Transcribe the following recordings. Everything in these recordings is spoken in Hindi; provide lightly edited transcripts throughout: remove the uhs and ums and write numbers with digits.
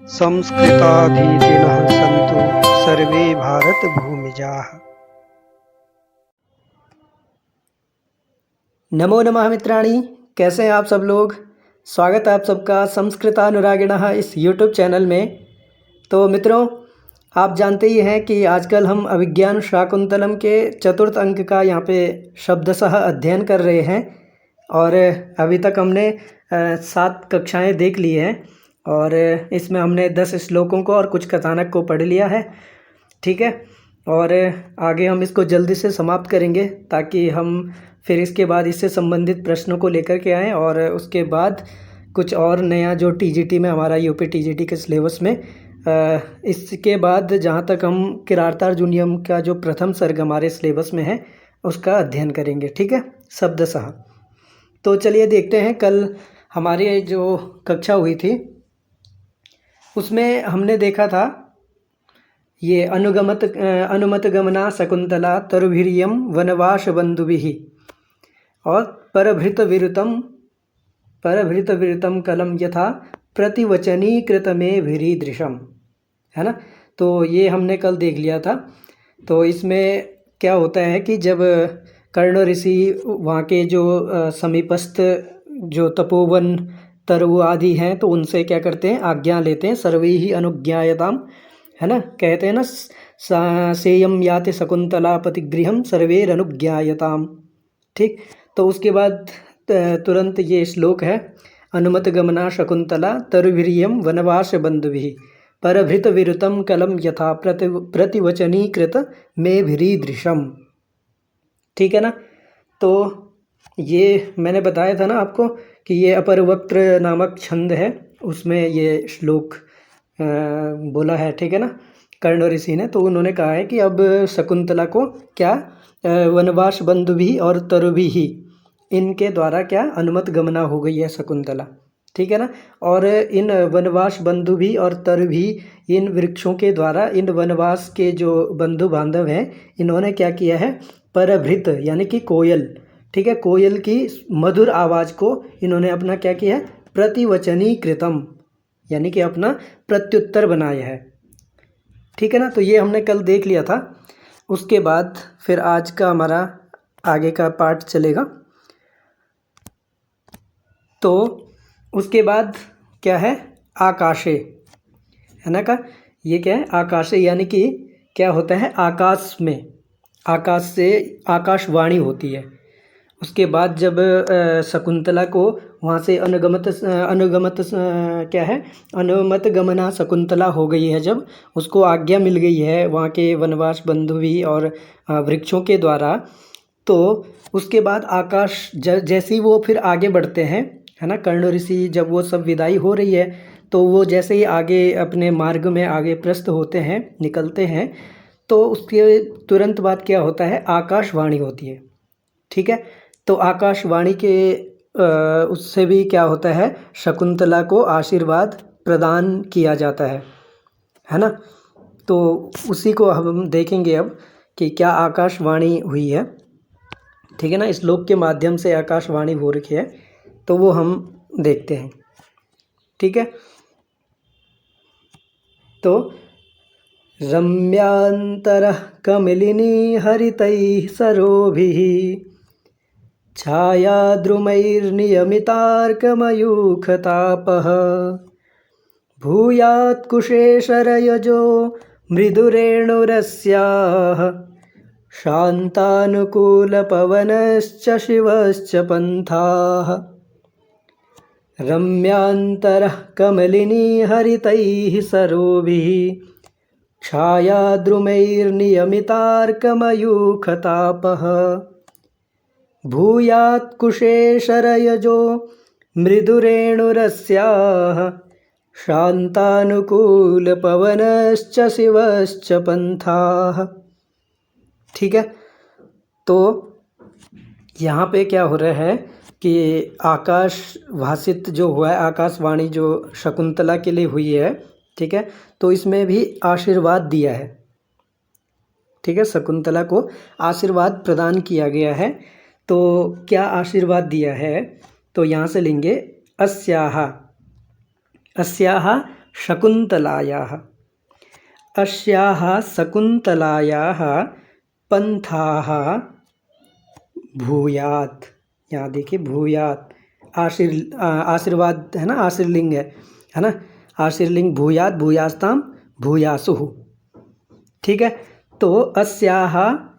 संस्कृताधीतिनः सन्तु सर्वे भारतभूमिजाः। नमो नमः मित्राणि, कैसे हैं आप सब लोग। स्वागत है आप सबका संस्कृतानुरागिणः इस यूट्यूब चैनल में। तो मित्रों, आप जानते ही हैं कि आजकल हम अभिज्ञान शाकुंतलम के चतुर्थ अंक का यहाँ पे शब्दशः अध्ययन कर रहे हैं और अभी तक हमने 7 कक्षाएं देख ली हैं और इसमें हमने 10 श्लोकों को और कुछ कथानक को पढ़ लिया है। ठीक है, और आगे हम इसको जल्दी से समाप्त करेंगे ताकि हम फिर इसके बाद इससे संबंधित प्रश्नों को लेकर के आएँ और उसके बाद कुछ और नया जो टीजीटी में हमारा यूपी टीजीटी के सिलेबस में इसके बाद जहाँ तक हम किरातार्जुनीयम का जो प्रथम सर्ग हमारे सिलेबस में है उसका अध्ययन करेंगे। ठीक है, शब्दशः। तो चलिए देखते हैं, कल हमारी जो कक्षा हुई थी उसमें हमने देखा था ये अनुमत गमना शकुंतला तरुभिरियम वनवास बंधुभिः और परभृत विरुतम कलम यथा प्रतिवचनीकृत में भिरीदृशम, है ना। तो ये हमने कल देख लिया था। तो इसमें क्या होता है कि जब कर्ण ऋषि वहाँ के जो समीपस्थ जो तपोवन तरु आदि हैं तो उनसे क्या करते हैं, आज्ञा लेते हैं। सर्वे ही अनुज्ञायताम, है ना, कहते हैं ना, सेयम याते शकुंतला पतिगृहम सर्वेरनुज्ञायताम। ठीक, तो उसके बाद तुरंत ये श्लोक है, अनुमत गमना शकुंतला तरुभिरियम वनवास बंधुभिः परभृत विरुतम कलम यथा प्रतिवचनीकृत में भिरीदृशम। ठीक है ना। तो ये मैंने बताया था ना आपको कि ये अपरवक्त्र नामक छंद है, उसमें ये श्लोक बोला है। ठीक है ना, कर्ण ऋषि ने। तो उन्होंने कहा है कि अब शकुंतला को क्या वनवास बंधु भी और तरु ही इनके द्वारा क्या अनुमत गमना हो गई है शकुंतला। ठीक है ना। और इन वनवास बंधु भी और तरु भी, इन वृक्षों के द्वारा इन वनवास के जो बंधु बांधव हैं इन्होंने क्या किया है, परभृत यानी कि कोयल, ठीक है, कोयल की मधुर आवाज़ को इन्होंने अपना क्या किया है, प्रतिवचनीकृतम यानी कि अपना प्रत्युत्तर बनाया है। ठीक है ना। तो ये हमने कल देख लिया था। उसके बाद फिर आज का हमारा आगे का पार्ट चलेगा। तो उसके बाद क्या है, आकाशे, है ना। का ये क्या है, आकाशे यानी कि क्या होता है, आकाश में, आकाश से आकाशवाणी होती है। उसके बाद जब शकुंतला को वहाँ से क्या है, अनुमत गमना शकुंतला हो गई है, जब उसको आज्ञा मिल गई है वहाँ के वनवास बंधु भी और वृक्षों के द्वारा, तो उसके बाद आकाश जैसे ही वो फिर आगे बढ़ते हैं, है ना, कर्ण ऋषि जब वो सब विदाई हो रही है तो वो जैसे ही आगे अपने मार्ग में आगे प्रस्थ होते हैं, निकलते हैं, तो उसके तुरंत बाद क्या होता है, आकाशवाणी होती है। ठीक है। तो आकाशवाणी के उससे भी क्या होता है, शकुंतला को आशीर्वाद प्रदान किया जाता है ना। तो उसी को हम देखेंगे अब कि क्या आकाशवाणी हुई है। ठीक है ना, श्लोक के माध्यम से आकाशवाणी हो रखी है, तो वो हम देखते हैं। ठीक है। तो रम्यांतरः कमलिनी हरितैः सरोभिः छायाद्रुमैर्नियमितार्कमयूखतापः भूयात्कुशेशरयजो मृदुरेणुरस्याः शान्तानुकूलपवनश्च शिवश्च पन्थाः। रम्यांतरः कमलिनी हरितैः सरोभिः छायाद्रुमैर्नियमितार्कमयूखतापः भूयात्कुशेशरयजो मृदुरेणुरस्याः शान्तानुकूलपवनश्च शिवश्च पन्थाः। ठीक है। तो यहाँ पे क्या हो रहा है कि आकाश भाषित जो हुआ है, आकाशवाणी जो शकुंतला के लिए हुई है, ठीक है, तो इसमें भी आशीर्वाद दिया है। ठीक है, शकुंतला को आशीर्वाद प्रदान किया गया है। तो क्या आशीर्वाद दिया है, तो यहाँ से लेंगे अस्याहा शकुन्तलायाः। अस्याः शकुन्तलायाः पंथाः भूयात्। यहाँ देखिए भूयात् आशीर्वाद है ना, आशीर्लिंग है ना, आशीर्लिंग भूयात् भूयास्ताम भूयासुः। ठीक है, तो अस्याः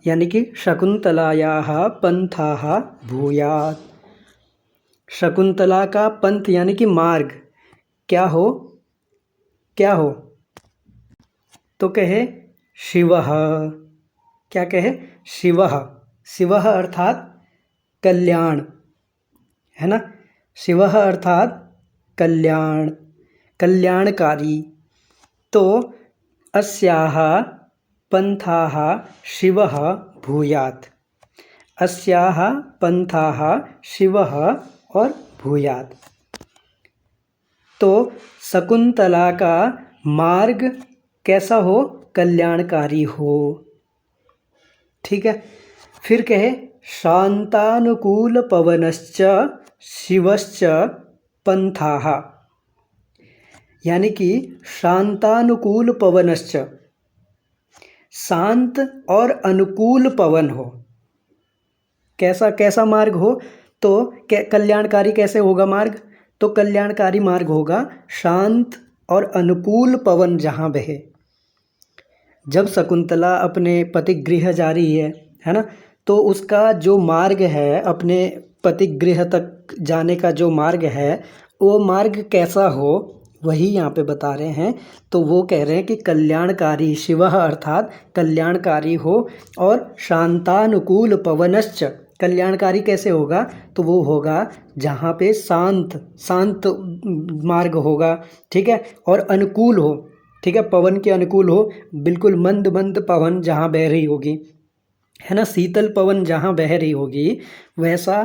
यानी कि शकुन्तलायाः पंथाः भूयात्। शकुन्तला का पंथ यानी कि मार्ग क्या हो, क्या हो, तो कहे शिवः। क्या कहे, शिवः। शिवः अर्थात कल्याण, है ना, शिवः अर्थात कल्याण, कल्याणकारी। तो अस्याः पंथाः शिवः भूयात्। अस्याः पंथाः शिवः और भूयात्। तो शकुन्तला का मार्ग कैसा हो, कल्याणकारी हो। ठीक है, फिर कहे शांतानुकूल पवनश्च शिवश्च पंथाः। यानी कि शांतानुकूल पवनश्च, शांत और अनुकूल पवन हो। कैसा कैसा मार्ग हो, तो कल्याणकारी कैसे होगा मार्ग, तो कल्याणकारी मार्ग होगा शांत और अनुकूल पवन जहाँ बहे। जब शकुंतला अपने पति गृह जा रही है ना, तो उसका जो मार्ग है, अपने पति गृह तक जाने का जो मार्ग है, वो मार्ग कैसा हो, वही यहाँ पे बता रहे हैं। तो वो कह रहे हैं कि कल्याणकारी, शिवः अर्थात कल्याणकारी हो, और शांतानुकूल पवनश्च, कल्याणकारी कैसे होगा, तो वो होगा जहाँ पे शांत शांत मार्ग होगा। ठीक है, और अनुकूल हो। ठीक है, पवन के अनुकूल हो, बिल्कुल मंद मंद पवन जहाँ बह रही होगी, है ना, शीतल पवन जहाँ बह रही होगी, वैसा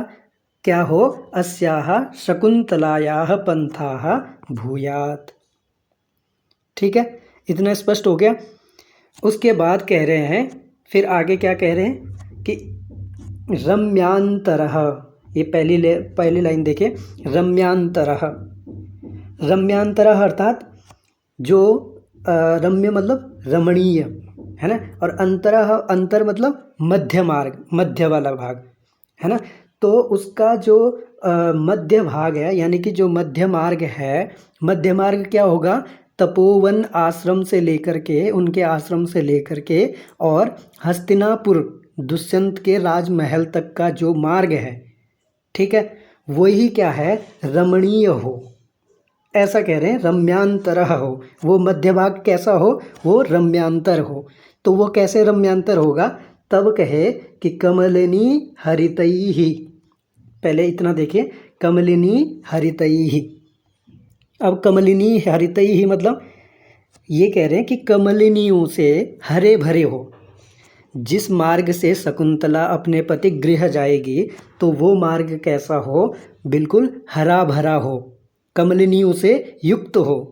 क्या हो, अस्याः शकुन्तलायाः पंथाः भूयात्। ठीक है, इतना स्पष्ट हो गया। उसके बाद कह रहे हैं, फिर आगे क्या कह रहे हैं कि रम्यांतरः। ये पहली लाइन देखिए, रम्यांतरः। रम्यांतरः अर्थात जो रम्य मतलब रमणीय, है ना, और अंतरः, अंतर मतलब मध्य मार्ग, मध्य वाला भाग, है ना। तो उसका जो मध्य भाग है, यानी कि जो मध्य मार्ग है, मध्य मार्ग क्या होगा, तपोवन आश्रम से लेकर के, उनके आश्रम से लेकर के और हस्तिनापुर दुष्यंत के राजमहल तक का जो मार्ग है, ठीक है, वही क्या है, रमणीय हो। ऐसा कह रहे हैं, रम्यांतरः हो, वो मध्य भाग कैसा हो, वो रम्यांतर हो। तो वो कैसे रम्यांतर होगा, तब कहे कि कमलिनी हरितैहि। पहले इतना देखिए, कमलिनी हरितैहि। अब कमलिनी हरितैहि मतलब ये कह रहे हैं कि कमलिनियों से हरे भरे हो। जिस मार्ग से शकुंतला अपने पति गृह जाएगी, तो वो मार्ग कैसा हो, बिल्कुल हरा भरा हो, कमलिनियों से युक्त हो।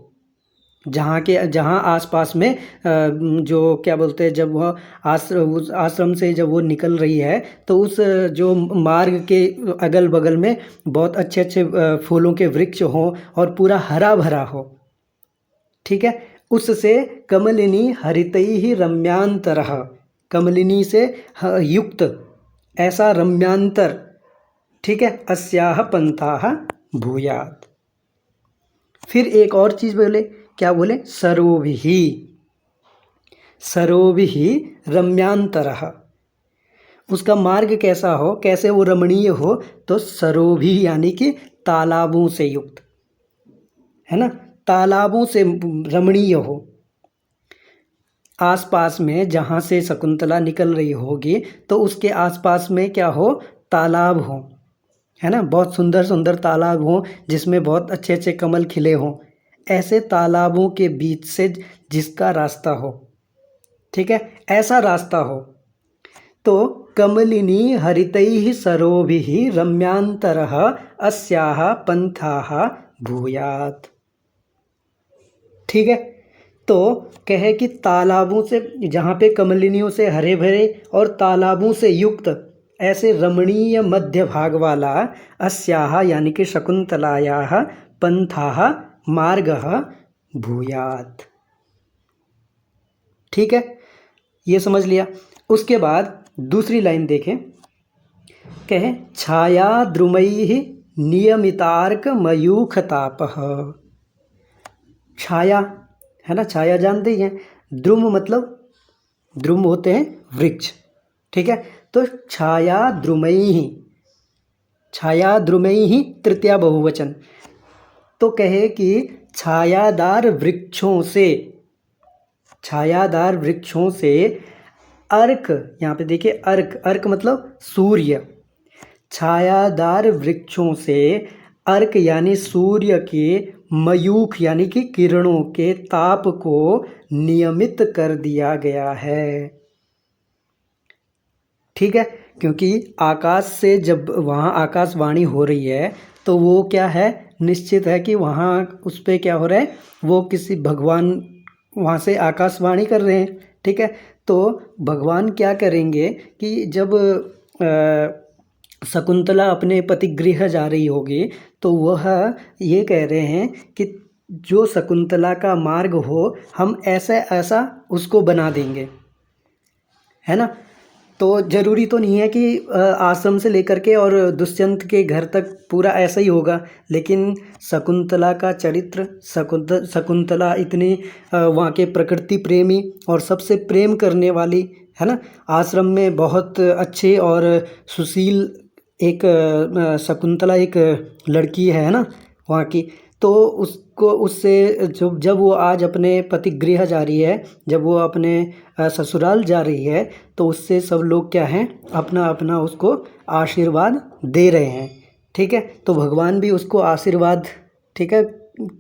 जहाँ आसपास में जो क्या बोलते हैं, जब वह आश्रम से जब वो निकल रही है, तो उस जो मार्ग के अगल बगल में बहुत अच्छे अच्छे फूलों के वृक्ष हों और पूरा हरा भरा हो। ठीक है, उससे कमलिनी हरितैहि रम्यांतरः, कमलिनी से युक्त ऐसा रम्यांतर। ठीक है, अस्याः पंथाः भूयात्। फिर एक और चीज़ बोले, क्या बोले, सरोभिः, सरोभिः रम्यांतरः। उसका मार्ग कैसा हो, कैसे वो रमणीय हो, तो सरोभिः यानी कि तालाबों से युक्त, है ना, तालाबों से रमणीय हो। आसपास में जहाँ से शकुंतला निकल रही होगी, तो उसके आसपास में क्या हो, तालाब हो, है ना, बहुत सुंदर सुंदर तालाब हो, जिसमें बहुत अच्छे अच्छे कमल खिले हों। ऐसे तालाबों के बीच से जिसका रास्ता हो, ठीक है, ऐसा रास्ता हो। तो कमलिनी हरितैः सरोभिः रम्यांतरः अस्याः पंथाः भूयात्। ठीक है, तो कहे कि तालाबों से, जहाँ पे कमलिनियों से हरे भरे और तालाबों से युक्त ऐसे रमणीय मध्य भाग वाला अस्याः यानी कि शकुंतलायाः पंथाः मार्गः भूयात्। ठीक है, ये समझ लिया। उसके बाद दूसरी लाइन देखें, कहे छाया द्रुमैः नियमितार्क मयूखतापः। छाया है ना, छाया जानते ही हैं। द्रुम मतलब, द्रुम होते हैं वृक्ष। ठीक है, तो छाया द्रुमैः, छाया द्रुमैः तृतीया बहुवचन। तो कहे कि छायादार वृक्षों से, छायादार वृक्षों से अर्क, यहाँ पे देखिए अर्क, अर्क मतलब सूर्य। छायादार वृक्षों से अर्क यानी सूर्य के मयूख यानी कि किरणों के ताप को नियमित कर दिया गया है। ठीक है, क्योंकि आकाश से जब वहाँ आकाशवाणी हो रही है तो वो क्या है, निश्चित है कि वहाँ उस पर क्या हो रहा है, वो किसी भगवान वहाँ से आकाशवाणी कर रहे हैं। ठीक है, तो भगवान क्या करेंगे कि जब शकुंतला अपने पतिगृह जा रही होगी तो वह ये कह रहे हैं कि जो शकुंतला का मार्ग हो हम ऐसा ऐसा उसको बना देंगे, है ना। तो ज़रूरी तो नहीं है कि आश्रम से लेकर के और दुष्यंत के घर तक पूरा ऐसा ही होगा, लेकिन शकुंतला का चरित्र, शकुंतला इतनी वहाँ के प्रकृति प्रेमी और सबसे प्रेम करने वाली, है ना। आश्रम में बहुत अच्छे और सुशील एक शकुंतला एक लड़की है ना वहाँ की। तो उसको उससे जब वो आज अपने पतिगृह जा रही है, जब वो अपने ससुराल जा रही है, तो उससे सब लोग क्या हैं, अपना अपना उसको आशीर्वाद दे रहे हैं। ठीक है, तो भगवान भी उसको आशीर्वाद, ठीक है,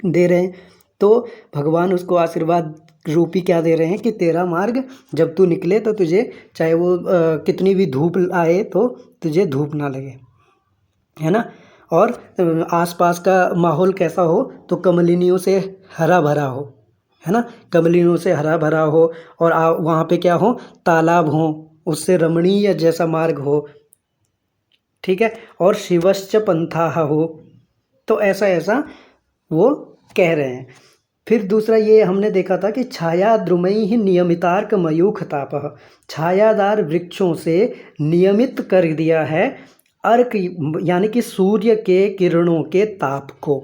दे रहे हैं। तो भगवान उसको आशीर्वाद रूपी क्या दे रहे हैं कि तेरा मार्ग जब तू निकले तो तुझे चाहे वो कितनी भी धूप आए तो तुझे धूप ना लगे, है ना। और आसपास का माहौल कैसा हो, तो कमलिनियों से हरा भरा हो, है ना, कमलिनियों से हरा भरा हो, और वहाँ पे क्या हो, तालाब हो, उससे रमणीय जैसा मार्ग हो। ठीक है, और शिवश्च पंथाः हो, तो ऐसा ऐसा वो कह रहे हैं। फिर दूसरा ये हमने देखा था कि छाया द्रुमैः नियमितार्क मयूखतापः, छायादार वृक्षों से नियमित कर दिया है अर्क यानी कि सूर्य के किरणों के ताप को,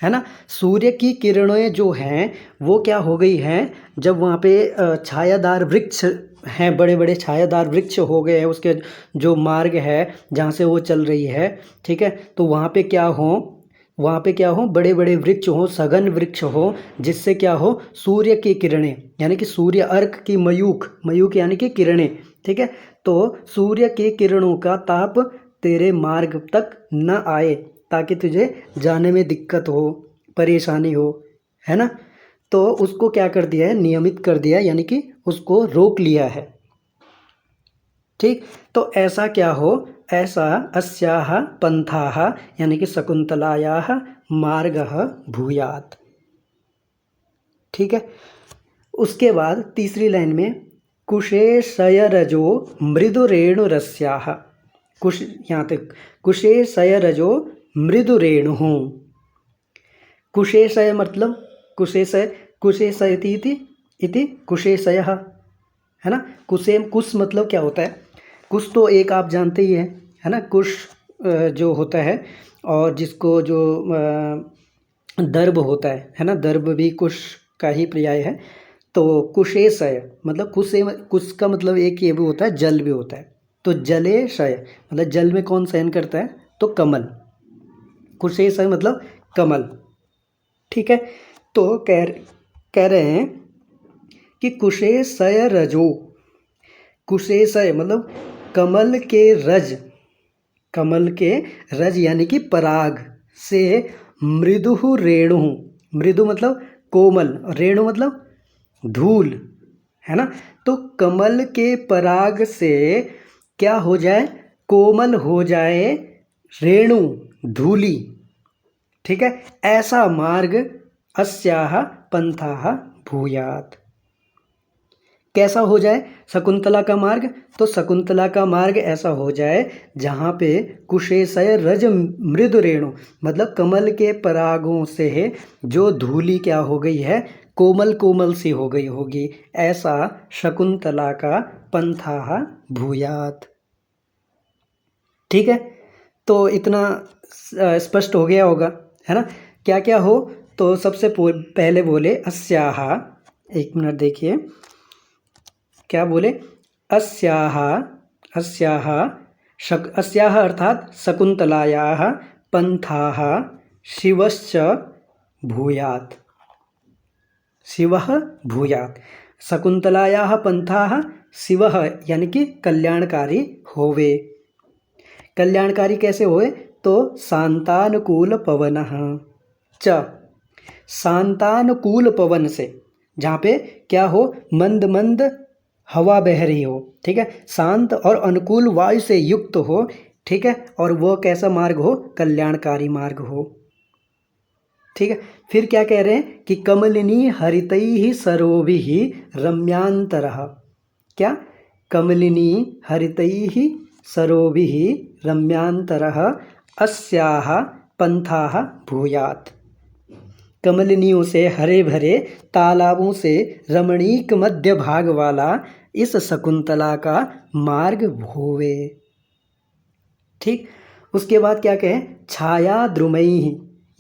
है ना। सूर्य की किरणें जो हैं वो क्या हो गई हैं, जब वहाँ पे छायादार वृक्ष हैं, बड़े बड़े छायादार वृक्ष हो गए हैं, उसके जो मार्ग है जहाँ से वो चल रही है, ठीक है, तो वहाँ पे क्या हो, बड़े बड़े वृक्ष हो, सघन वृक्ष हो, जिससे क्या हो, सूर्य की किरणें यानी कि सूर्य अर्क की मयूख यानी कि किरणें, ठीक है, तो सूर्य के किरणों का ताप तेरे मार्ग तक न आए, ताकि तुझे जाने में दिक्कत हो, परेशानी हो, है ना। तो उसको क्या कर दिया है, नियमित कर दिया, यानी कि उसको रोक लिया है। ठीक, तो ऐसा क्या हो, ऐसा अस्याः पंथाः यानी कि शकुंतलायाः मार्गः भूयात्। ठीक है, उसके बाद तीसरी लाइन में कुशे शयरजो मृदुरेणुरस्याः, कुश यहाँ तक, कुशे शयरजो मृदुरेणुः। कुशेशय मतलब कुशेशय इति कुशेशयः, है ना। कुश मतलब क्या होता है, कुश तो एक आप जानते ही हैं, है ना, कुश जो होता है, और जिसको जो दर्भ होता है ना, दर्भ भी कुश का ही पर्याय है। तो कुशेशय मतलब कुश का मतलब एक ये भी होता है, जल भी होता है। तो जलेशय मतलब जल में कौन शयन करता है, तो कमल। कुशेशय मतलब कमल। ठीक है, तो कह रहे हैं कि कुशेशय रजो, कुशेशय मतलब कमल के रज यानी कि पराग से मृदु रेणु, मृदु मतलब कोमल, रेणु मतलब धूल, है ना। तो कमल के पराग से क्या हो जाए, कोमल हो जाए रेणु, धूली। ठीक है, ऐसा मार्ग अस्याः पंथाः भूयात्। कैसा हो जाए शकुंतला का मार्ग? तो शकुंतला का मार्ग ऐसा हो जाए जहाँ पे कुशेशय रज मृदु रेणु, मतलब कमल के परागों से जो धूली क्या हो गई है, कोमल कोमल सी हो गई होगी, ऐसा शकुंतला का पंथा भूयात। ठीक है, तो इतना स्पष्ट हो गया होगा, है ना। क्या क्या हो, तो सबसे पहले बोले अस्याह, एक मिनट देखिए क्या बोले, अस्याह अस्याह अस्याह अर्थात शकुंतलायाः पंथाः शिवश्च भूयात्, शिवः भूयात्। शकुंतलायाः पंथाः शिवः यानी कि कल्याणकारी होवे। कल्याणकारी कैसे होए? तो शांतानुकूल पवनः च, शांतानुकूल पवन से, जहाँ पे क्या हो, मंद मंद हवा बह रही हो, ठीक है, शांत और अनुकूल वायु से युक्त हो, ठीक है, और वो कैसा मार्ग हो, कल्याणकारी मार्ग हो। ठीक है, फिर क्या कह रहे हैं कि कमलिनी हरितैः सरोभिः रम्यांतरः, क्या, कमलिनी हरितैः सरोभिः रम्यांतरः अस्याः पंथाः भूयात्। कमलिनियों से हरे भरे तालाबों से रमणीक मध्य भाग वाला इस शकुंतला का मार्ग होवे। ठीक, उसके बाद क्या कहें, छाया द्रुमैः,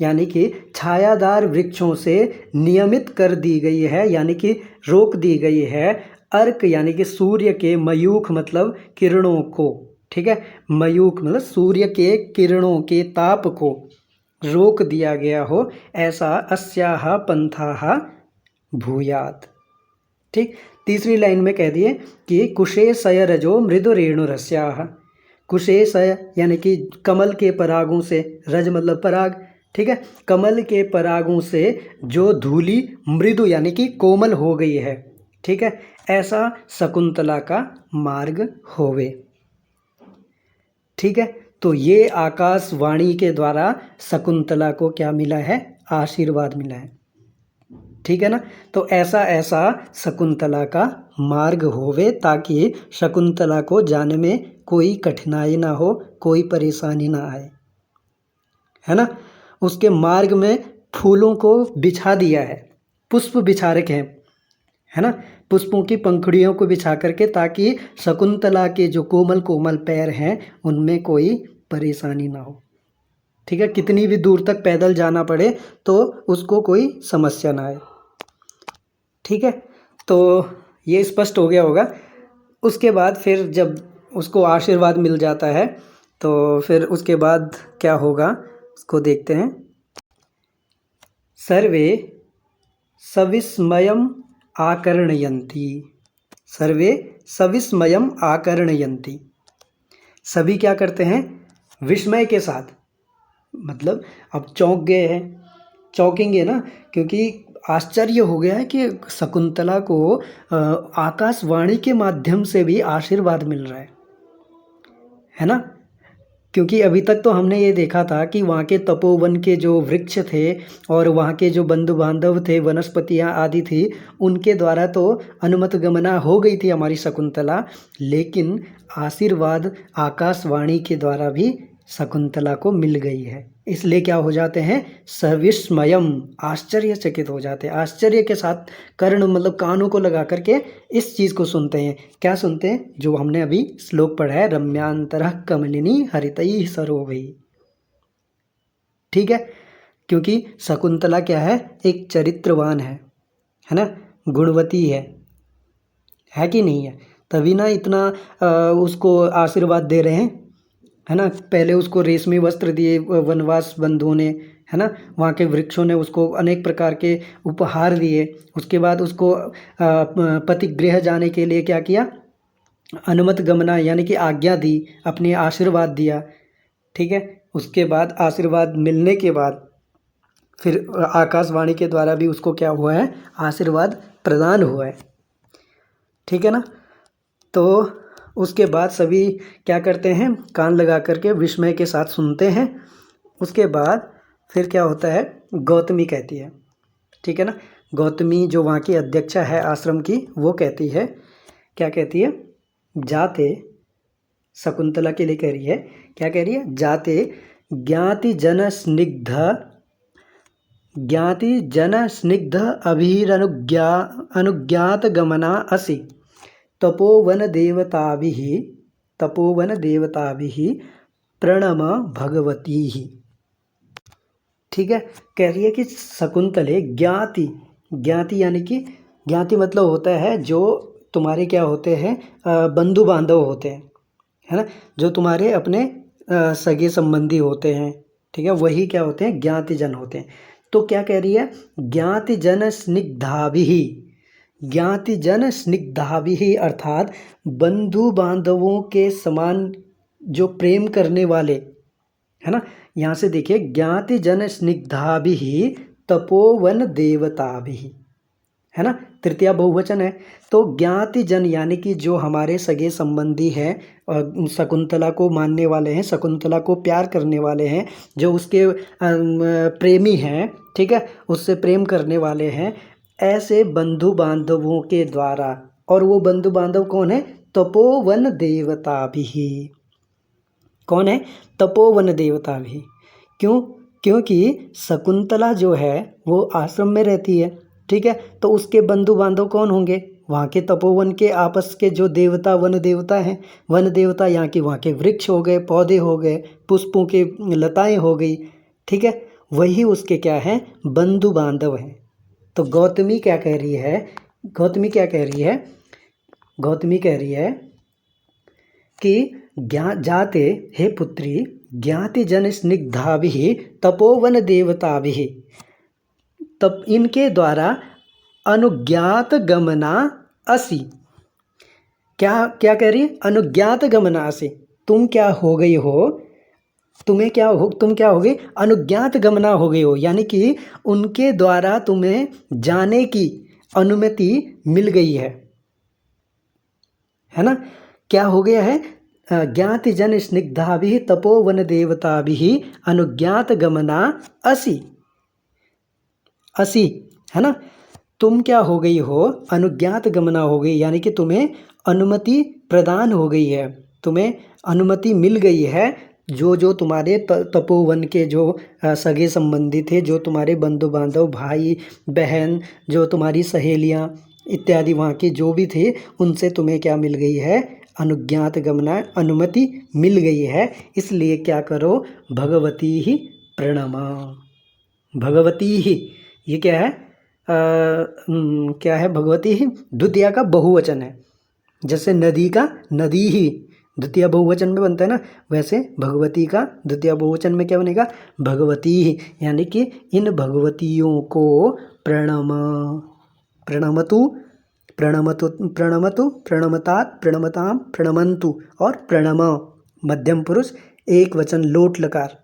यानी कि छायादार वृक्षों से नियमित कर दी गई है, यानी कि रोक दी गई है, अर्क यानी कि सूर्य के मयूख मतलब किरणों को, ठीक है, मयूख मतलब सूर्य के किरणों के ताप को रोक दिया गया हो, ऐसा अस्याः पंथाः भूयात्। ठीक, तीसरी लाइन में कह दिए कि कुशेशय रजो मृदु रेणुरस्याः, कुशेशय यानी कि कमल के परागों से, रज मतलब पराग, ठीक है, कमल के परागों से जो धूली मृदु यानी कि कोमल हो गई है, ठीक है, ऐसा शकुंतला का मार्ग होवे। ठीक है, तो ये आकाशवाणी के द्वारा शकुंतला को क्या मिला है, आशीर्वाद मिला है। ठीक है ना, तो ऐसा ऐसा शकुंतला का मार्ग होवे, ताकि शकुंतला को जाने में कोई कठिनाई ना हो, कोई परेशानी ना आए, है ना। उसके मार्ग में फूलों को बिछा दिया है, पुष्प बिछा रखे हैं, है ना, पुष्पों की पंखुड़ियों को बिछा करके, ताकि शकुंतला के जो कोमल कोमल पैर हैं उनमें कोई परेशानी ना हो। ठीक है, कितनी भी दूर तक पैदल जाना पड़े तो उसको कोई समस्या ना आए। ठीक है, तो ये स्पष्ट हो गया होगा। उसके बाद फिर जब उसको आशीर्वाद मिल जाता है तो फिर उसके बाद क्या होगा उसको देखते हैं। सर्वे सविस्मयम् आकर्णयन्ति, सर्वे सविस्मयम् आकर्णयन्ति, सभी क्या करते हैं, विस्मय के साथ, मतलब अब चौंक गए हैं, चौंकेंगे ना, क्योंकि आश्चर्य हो गया है कि शकुंतला को आकाशवाणी के माध्यम से भी आशीर्वाद मिल रहा है ना। क्योंकि अभी तक तो हमने ये देखा था कि वहाँ के तपोवन के जो वृक्ष थे और वहाँ के जो बंधु बांधव थे, वनस्पतियाँ आदि थी, उनके द्वारा तो अनुमत गमना हो गई थी हमारी शकुंतला, लेकिन आशीर्वाद आकाशवाणी के द्वारा भी शकुंतला को मिल गई है। इसलिए क्या हो जाते हैं, सविस्मयम, आश्चर्यचकित हो जाते हैं, आश्चर्य के साथ कर्ण मतलब कानों को लगा करके इस चीज़ को सुनते हैं। क्या सुनते हैं, जो हमने अभी श्लोक पढ़ा है, रम्यांतरः कमलिनी हरितैः सरोभिः। ठीक है, क्योंकि शकुंतला क्या है, एक चरित्रवान है ना, गुणवती है कि नहीं है, तभी ना इतना उसको आशीर्वाद दे रहे हैं, है ना। पहले उसको रेशमी वस्त्र दिए वनवास बंधुओं ने, है ना, वहाँ के वृक्षों ने उसको अनेक प्रकार के उपहार दिए। उसके बाद उसको पतिगृह जाने के लिए क्या किया, अनुमत गमना यानी कि आज्ञा दी, अपने आशीर्वाद दिया। ठीक है, उसके बाद आशीर्वाद मिलने के बाद फिर आकाशवाणी के द्वारा भी उसको क्या हुआ है, आशीर्वाद प्रदान हुआ है। ठीक है ना, तो उसके बाद सभी क्या करते हैं, कान लगा करके विस्मय के साथ सुनते हैं। उसके बाद फिर क्या होता है, गौतमी कहती है, ठीक है ना। गौतमी जो वहाँ की अध्यक्षा है आश्रम की, वो कहती है, क्या कहती है, जाते, शकुंतला के लिए कह रही है, क्या कह रही है, जाते ज्ञाति जन स्निग्ध अनुज्ञात गमना असि तपोवन देवताभिः प्रणम भगवती ही। ठीक है, कह रही है कि शकुंतले ज्ञाति यानी कि ज्ञाति मतलब होता है जो तुम्हारे क्या होते हैं, बंधु बांधव होते हैं, है ना, जो तुम्हारे अपने सगे संबंधी होते हैं। ठीक है, वही क्या होते हैं, ज्ञाति जन होते हैं। तो क्या कह रही है, ज्ञाति जन स्निग्धाभिः अर्थात बंधु बांधवों के समान जो प्रेम करने वाले, है ना। यहाँ से देखिए, ज्ञाति जन स्निग्धाभिः तपोवन देवताभिः, है ना, तृतीया बहुवचन है। तो ज्ञाति जन यानी कि जो हमारे सगे संबंधी हैं, शकुंतला को मानने वाले हैं, शकुंतला को प्यार करने वाले हैं, जो उसके प्रेमी हैं, ठीक है, उससे प्रेम करने वाले हैं, ऐसे बंधु बांधवों के द्वारा। और वो बंधु बांधव कौन है, तपोवन देवताभिः। कौन है, तपोवन देवताभिः। क्यों, क्योंकि शकुंतला जो है वो आश्रम में रहती है, ठीक है, तो उसके बंधु बांधव कौन होंगे, वहाँ के तपोवन के आपस के जो देवता, वन देवता हैं। वन देवता यहाँ की, वहाँ के वृक्ष हो गए, पौधे हो गए, पुष्पों के लताएं हो गई, ठीक है, वही उसके क्या हैं, बंधु बांधव हैं। तो गौतमी क्या कह रही है कि जाते, हे पुत्री, ज्ञाति जन स्निग्धाभिः तपोवन देवताभिः, तब इनके द्वारा अनुज्ञात गमना असि। क्या कह रही है, अनुज्ञात गमना असि, तुम क्या हो गई हो, तुम क्या हो गई, अनुज्ञात गमना हो गई हो, यानी कि उनके द्वारा तुम्हें जाने की अनुमति मिल गई है ना। क्या हो गया है, ज्ञाति जन स्निग्धाभिः तपोवन देवताभिः अनुज्ञात गमना असि, है ना। तुम क्या हो गई हो, अनुज्ञात गमना हो गई, यानी कि तुम्हें अनुमति प्रदान हो गई है, तुम्हें अनुमति मिल गई है। जो तुम्हारे तपोवन के जो सगे संबंधी थे, जो तुम्हारे बंधु बांधव, भाई बहन, जो तुम्हारी सहेलियां इत्यादि वहाँ के जो भी थे, उनसे तुम्हें क्या मिल गई है, अनुज्ञात गमना, अनुमति मिल गई है। इसलिए क्या करो, भगवती ही प्रणमा। भगवती ही, ये क्या है, भगवती ही द्वितीया का बहुवचन है। जैसे नदी का नदी ही द्वितीय बहुवचन में बनता है ना, वैसे भगवती का द्वितीय बहुवचन में क्या बनेगा, भगवती ही, यानी कि इन भगवतियों को प्रणमतात, प्रणमंतु और प्रणम मध्यम पुरुष, एक वचन लोट लकार।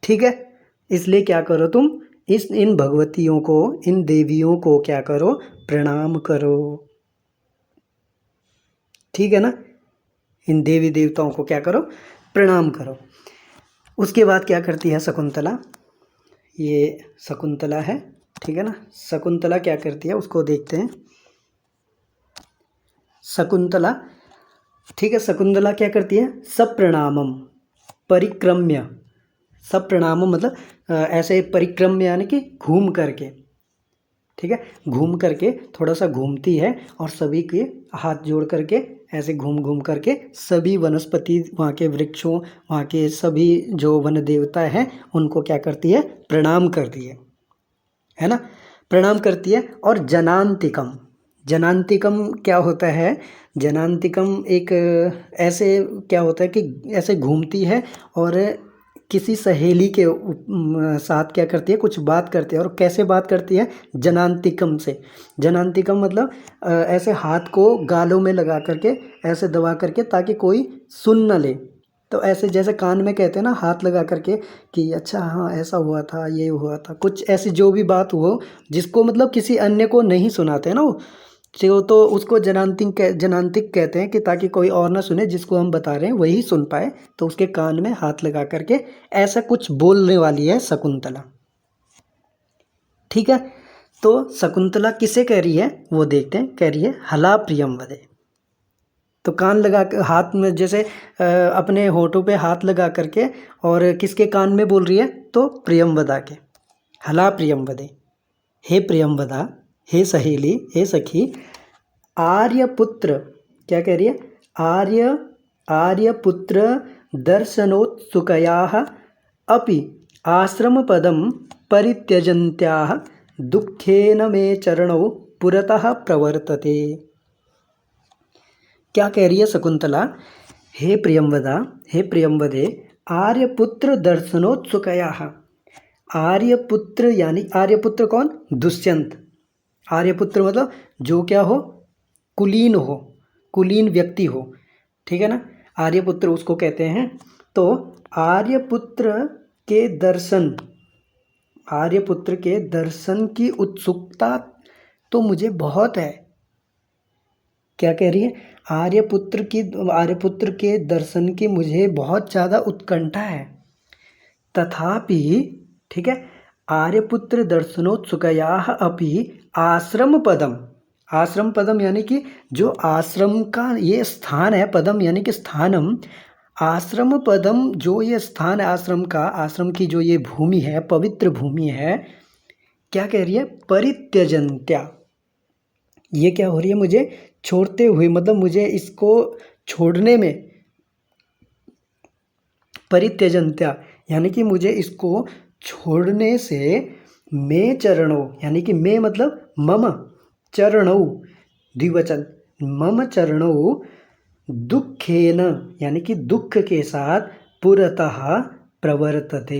ठीक है, इसलिए क्या करो तुम, इन भगवतियों को, इन देवियों को क्या करो, प्रणाम करो। ठीक है ना, इन देवी देवताओं को क्या करो, प्रणाम करो। उसके बाद क्या करती है शकुंतला, ये शकुंतला है, ठीक है ना। शकुंतला क्या करती है उसको देखते हैं। शकुंतला, ठीक है, शकुंतला क्या करती है, सप्रणामम परिक्रम्य, सप्रणामम मतलब ऐसे परिक्रम्य यानी कि घूम करके, ठीक है, घूम करके थोड़ा सा घूमती है और सभी के हाथ जोड़ करके ऐसे घूम करके सभी वनस्पति, वहाँ के वृक्षों, वहाँ के सभी जो वन देवता हैं उनको क्या करती है, प्रणाम करती है ना, प्रणाम करती है। और जनांतिकम, जनांतिकम क्या होता है, जनांतिकम एक ऐसे क्या होता है कि ऐसे घूमती है और किसी सहेली के साथ क्या करती है, कुछ बात करती है। और कैसे बात करती है, जनांतिकम से। जनांतिकम मतलब ऐसे हाथ को गालों में लगा करके ऐसे दबा करके ताकि कोई सुन न ले। तो ऐसे जैसे कान में कहते हैं ना, हाथ लगा करके कि अच्छा हाँ ऐसा हुआ था, ये हुआ था, कुछ ऐसी जो भी बात हो जिसको मतलब किसी अन्य को नहीं सुनाते हैं ना वो, तो उसको जनांतिक कहते हैं कि ताकि कोई और ना सुने, जिसको हम बता रहे हैं वही सुन पाए। तो उसके कान में हाथ लगा करके ऐसा कुछ बोलने वाली है शकुंतला। ठीक है। तो शकुंतला किसे कह रही है वो देखते हैं। कह रही है हला प्रियम वदे। तो कान लगा कर हाथ में जैसे अपने होठों पे हाथ लगा करके और किसके कान में बोल रही है, तो प्रियमवदा के। हला प्रियमवदे, हे प्रियमवदा, हे सहेली, हे सखी, आर्यपुत्र, क्या कह रही है, आर्यपुत्र दर्शनोत्सुकयाः अपि आश्रमपदं परित्यजन्त्याः दुःखेन मे चरणौ पुरतः प्रवर्तते। क्या कह रही है शकुंतला, हे प्रियमवदा, हे प्रियमवदे, आर्यपुत्र दर्शनोत्सुकयाः। आर्यपुत्र यानी आर्यपुत्र कौन, दुष्यंत। आर्यपुत्र मतलब जो क्या हो, कुलीन हो, कुलीन व्यक्ति हो, ठीक है ना, आर्यपुत्र उसको कहते हैं। तो आर्यपुत्र के दर्शन, आर्यपुत्र के दर्शन की उत्सुकता तो मुझे बहुत है। क्या कह रही है, आर्यपुत्र के दर्शन की मुझे बहुत ज़्यादा उत्कंठा है। तथापि, ठीक है, आर्यपुत्र दर्शनोत्सुकयाः अपि आश्रम पदम, आश्रम पदम यानी कि जो आश्रम का ये स्थान है, पदम यानी कि स्थानम, आश्रम पदम जो ये स्थान है आश्रम का, आश्रम की जो ये भूमि है, पवित्र भूमि है, क्या कह रही है, परित्यजन्त्या, ये क्या हो रही है, मुझे छोड़ते हुए, मतलब मुझे इसको छोड़ने में, परित्यजन्त्या यानी कि मुझे इसको छोड़ने से, मैं चरणों यानी कि मैं मतलब मम, चरणों द्विवचन, मम चरणों, दुखेन यानी कि दुख के साथ, पुरतः प्रवर्तते।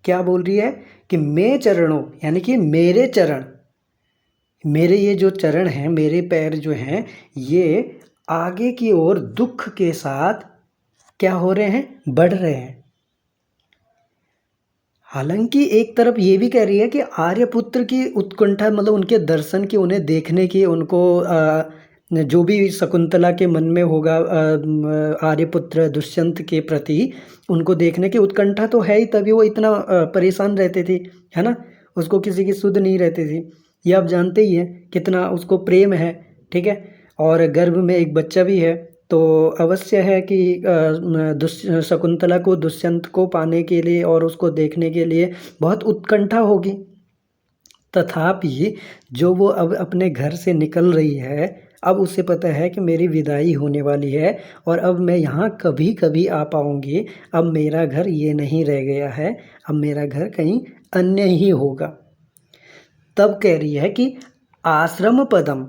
क्या बोल रही है कि मैं चरणों यानी कि मेरे चरण, मेरे ये जो चरण हैं, मेरे पैर जो हैं, ये आगे की ओर दुख के साथ क्या हो रहे हैं, बढ़ रहे हैं। हालांकि एक तरफ ये भी कह रही है कि आर्यपुत्र की उत्कंठा, मतलब उनके दर्शन की, उन्हें देखने की, उनको जो भी शकुंतला के मन में होगा आर्यपुत्र दुष्यंत के प्रति, उनको देखने की उत्कंठा तो है ही, तभी वो इतना परेशान रहते थे, है ना, उसको किसी की सुध नहीं रहती थी। ये आप जानते ही हैं कितना उसको प्रेम है, ठीक है, और गर्भ में एक बच्चा भी है। तो अवश्य है कि शकुंतला को दुष्यंत को पाने के लिए और उसको देखने के लिए बहुत उत्कंठा होगी। तथापि जो वो अब अपने घर से निकल रही है, अब उसे पता है कि मेरी विदाई होने वाली है और अब मैं यहाँ कभी कभी आ पाऊँगी, अब मेरा घर ये नहीं रह गया है, अब मेरा घर कहीं अन्य ही होगा। तब कह रही है कि आश्रम पदम,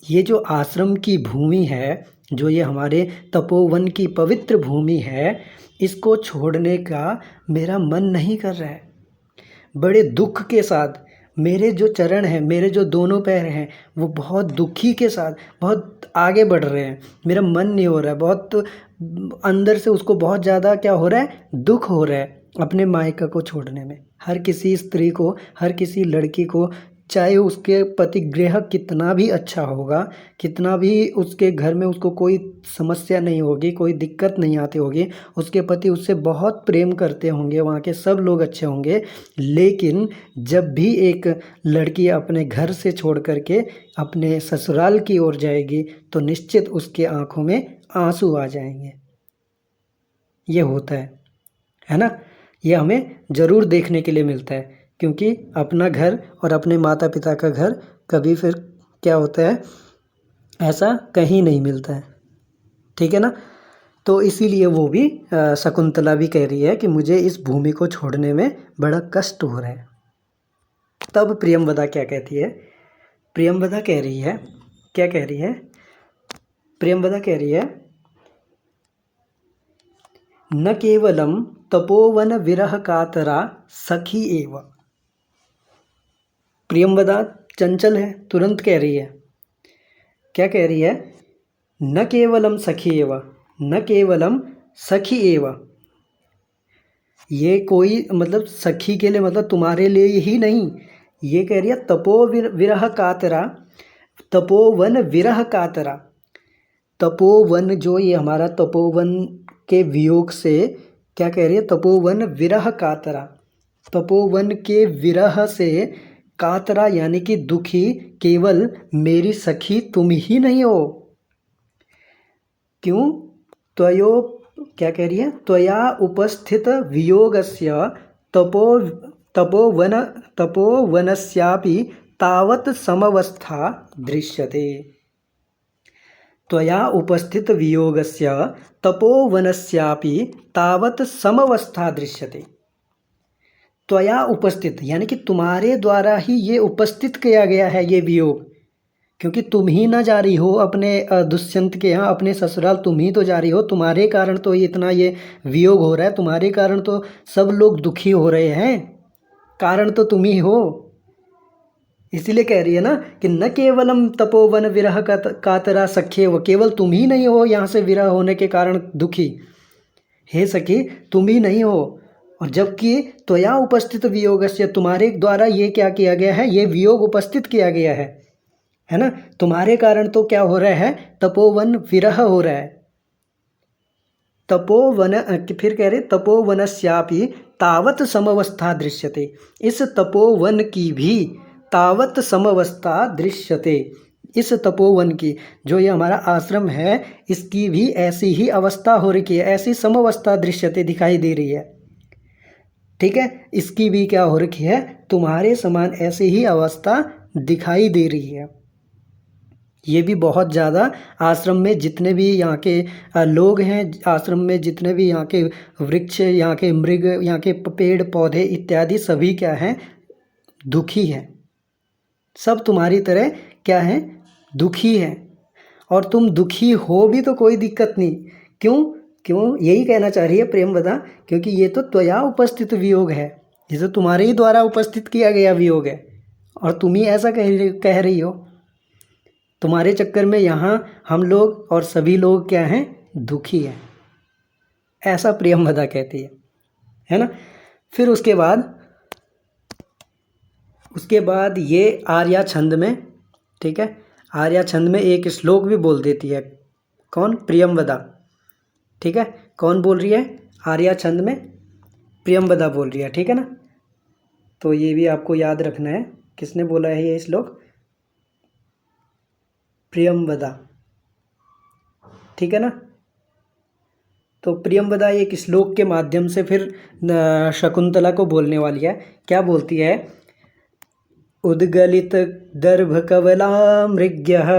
ये जो आश्रम की भूमि है, जो ये हमारे तपोवन की पवित्र भूमि है, इसको छोड़ने का मेरा मन नहीं कर रहा है। बड़े दुख के साथ मेरे जो चरण हैं, मेरे जो दोनों पैर हैं, वो बहुत दुखी के साथ बहुत आगे बढ़ रहे हैं, मेरा मन नहीं हो रहा है, बहुत अंदर से उसको बहुत ज़्यादा क्या हो रहा है, दुख हो रहा है अपने मायका को छोड़ने में। हर किसी स्त्री को, हर किसी लड़की को, चाहे उसके पति गृह कितना भी अच्छा होगा, कितना भी उसके घर में उसको कोई समस्या नहीं होगी, कोई दिक्कत नहीं आती होगी, उसके पति उससे बहुत प्रेम करते होंगे, वहाँ के सब लोग अच्छे होंगे, लेकिन जब भी एक लड़की अपने घर से छोड़ करके अपने ससुराल की ओर जाएगी तो निश्चित उसके आँखों में आंसू आ जाएंगे। ये होता है ना, ये हमें ज़रूर देखने के लिए मिलता है, क्योंकि अपना घर और अपने माता पिता का घर कभी फिर क्या होता है, ऐसा कहीं नहीं मिलता है, ठीक है ना। तो इसीलिए वो भी शकुंतला भी कह रही है कि मुझे इस भूमि को छोड़ने में बड़ा कष्ट हो रहा है। तब प्रियमवदा क्या कहती है, प्रियमवदा कह रही है, क्या कह रही है, प्रियमवदा कह रही है, न केवलम तपोवन विरह कातरा सखी एव। प्रियमवदा चंचल है, तुरंत कह रही है, क्या कह रही है, न केवलम सखी एव, न केवलम सखी एव, ये कोई मतलब सखी के लिए मतलब तुम्हारे लिए ही नहीं, ये कह रही है तपो विरह कातरा, तपोवन विरह कातरा, तपोवन जो ये हमारा तपोवन के वियोग से, क्या कह रही है, तपोवन विरह कातरा, तपोवन के विरह से कातरा यानी कि दुखी केवल मेरी सखी तुम ही नहीं हो। क्यों? त्वयो क्या कह रही है? त्वया उपस्थित वियोगस्य तपो तपोवन तपोवनस्यापि तावत् समवस्था दृश्यते। त्वया उपस्थित वियोगस्य तपोवनस्यापि तावत् समवस्था दृश्यते। त्वया उपस्थित यानी कि तुम्हारे द्वारा ही ये उपस्थित किया गया है ये वियोग, क्योंकि तुम ही ना जा रही हो अपने दुष्यंत के यहाँ, अपने ससुराल तुम ही तो जा रही हो। तुम्हारे कारण तो इतना ये वियोग हो रहा है, तुम्हारे कारण तो सब लोग दुखी हो रहे हैं, कारण तो तुम ही हो। इसीलिए कह रही है ना कि न केवलम तपोवन विरह कातरा सख्ये, वो केवल तुम ही नहीं हो यहाँ से विरह होने के कारण दुखी, हे सखी तुम ही नहीं हो। और जबकि त्वया उपस्थित वियोगस्य, तुम्हारे द्वारा ये क्या किया गया है? ये वियोग उपस्थित किया गया है ना। तुम्हारे कारण तो क्या हो रहा है? तपोवन विरह हो रहा है। तपोवन फिर कह रहे तपोवनस्यापि तावत् समवस्था दृश्यते। इस तपोवन की भी तावत् समवस्था दृश्यते। इस तपोवन की, जो ये हमारा आश्रम है, इसकी भी ऐसी ही अवस्था हो रही है, ऐसी समवस्था दृश्यते दिखाई दे रही है। ठीक है, इसकी भी क्या हो रखी है? तुम्हारे समान ऐसी ही अवस्था दिखाई दे रही है। ये भी बहुत ज़्यादा आश्रम में जितने भी यहाँ के लोग हैं, आश्रम में जितने भी यहाँ के वृक्ष, यहाँ के मृग, यहाँ के पेड़ पौधे इत्यादि सभी क्या हैं? दुखी हैं। सब तुम्हारी तरह क्या हैं? दुखी हैं। और तुम दुखी हो भी तो कोई दिक्कत नहीं। क्यों? यही कहना चाह रही है प्रेमवदा, क्योंकि ये तो त्वया उपस्थित वियोग है, ये तो तुम्हारे ही द्वारा उपस्थित किया गया वियोग है, और तुम ही ऐसा कह रही हो। तुम्हारे चक्कर में यहाँ हम लोग और सभी लोग क्या हैं? दुखी हैं, ऐसा प्रियंवदा कहती है ना। फिर उसके बाद ये आर्या छंद में, ठीक है, आर्या छंद में एक श्लोक भी बोल देती है। कौन? प्रियंवदा। ठीक है, कौन बोल रही है? आर्या छंद में प्रियंवदा बोल रही है। ठीक है ना, तो ये भी आपको याद रखना है, किसने बोला है ये श्लोक? प्रियंवदा। ठीक है ना। तो प्रियंवदा एक श्लोक के माध्यम से फिर शकुंतला को बोलने वाली है। क्या बोलती है? उद्गलित दर्भकवला मृग्यः